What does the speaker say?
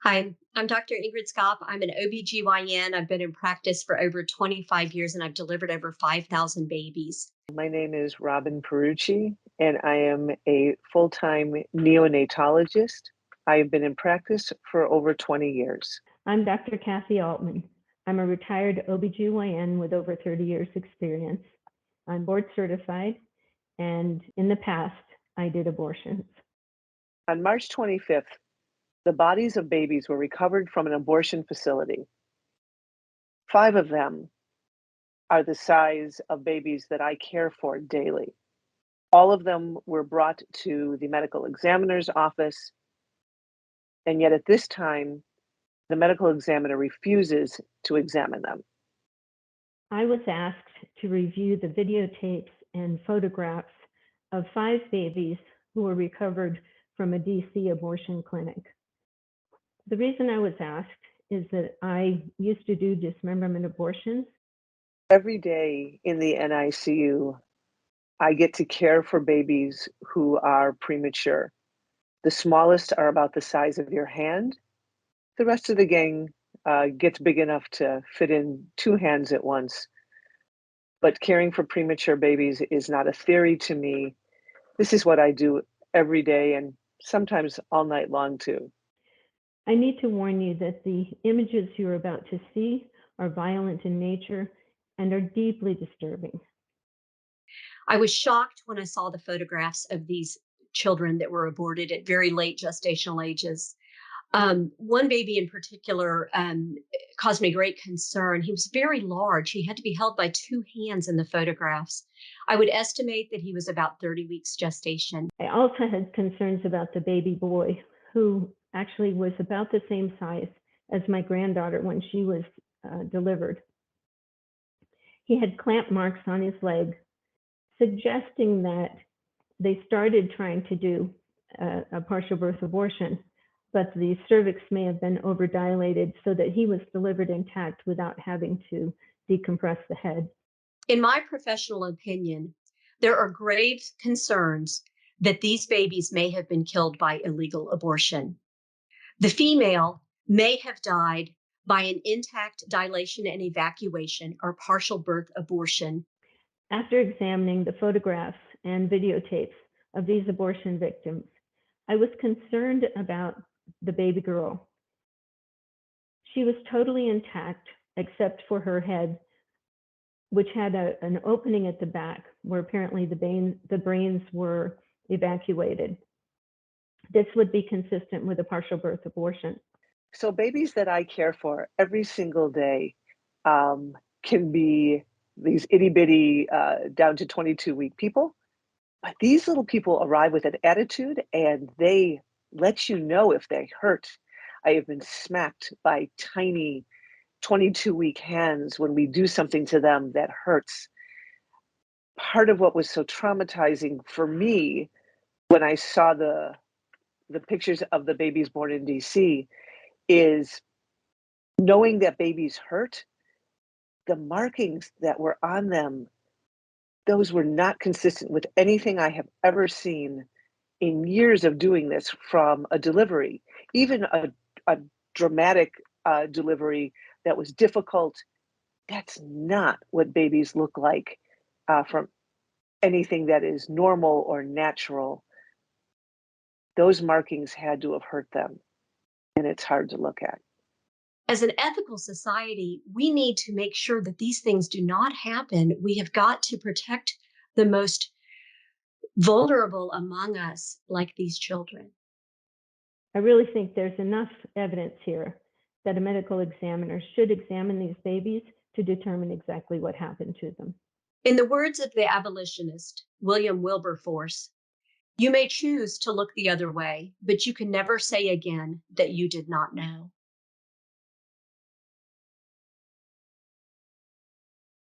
Hi, I'm Dr. Ingrid Skopp. I'm an OBGYN. I've been in practice for over 25 years and I've delivered over 5,000 babies. My name is Robin Perucci, and I am a full-time neonatologist. I have been in practice for over 20 years. I'm Dr. Kathy Altman. I'm a retired OBGYN with over 30 years experience. I'm board certified, and in the past, I did abortions. On March 25th, the bodies of babies were recovered from an abortion facility. 5 of them are the size of babies that I care for daily. All of them were brought to the medical examiner's office, and yet at this time, the medical examiner refuses to examine them. I was asked to review the videotapes and photographs of 5 babies who were recovered from a DC abortion clinic. The reason I was asked is that I used to do dismemberment abortions. Every day in the NICU, I get to care for babies who are premature. The smallest are about the size of your hand. The rest of the gang gets big enough to fit in 2 hands at once. But caring for premature babies is not a theory to me. This is what I do every day and sometimes all night long too. I need to warn you that the images you're about to see are violent in nature and are deeply disturbing. I was shocked when I saw the photographs of these children that were aborted at very late gestational ages. One baby in particular caused me great concern. He was very large. He had to be held by 2 hands in the photographs. I would estimate that he was about 30 weeks gestation. I also had concerns about the baby boy, who actually was about the same size as my granddaughter when she was delivered. He had clamp marks on his leg, suggesting that they started trying to do a partial birth abortion, but the cervix may have been overdilated so that he was delivered intact without having to decompress the head. In my professional opinion, there are grave concerns that these babies may have been killed by illegal abortion. The female may have died by an intact dilation and evacuation or partial birth abortion. After examining the photographs and videotapes of these abortion victims, I was concerned about the baby girl. She was totally intact except for her head, which had an opening at the back where apparently the brains were evacuated. This would be consistent with a partial birth abortion. So babies that I care for every single day can be these itty bitty down to 22-week people. But these little people arrive with an attitude and they let you know if they hurt. I have been smacked by tiny 22-week hands when we do something to them that hurts. Part of what was so traumatizing for me when I saw the pictures of the babies born in DC is knowing that babies hurt, the markings that were on them, those were not consistent with anything I have ever seen in years of doing this from a delivery, even a dramatic delivery that was difficult. That's not what babies look like from anything that is normal or natural. Those markings had to have hurt them, and it's hard to look at. As an ethical society, we need to make sure that these things do not happen. We have got to protect the most vulnerable among us, like these children. I really think there's enough evidence here that a medical examiner should examine these babies to determine exactly what happened to them. In the words of the abolitionist William Wilberforce, you may choose to look the other way, but you can never say again that you did not know.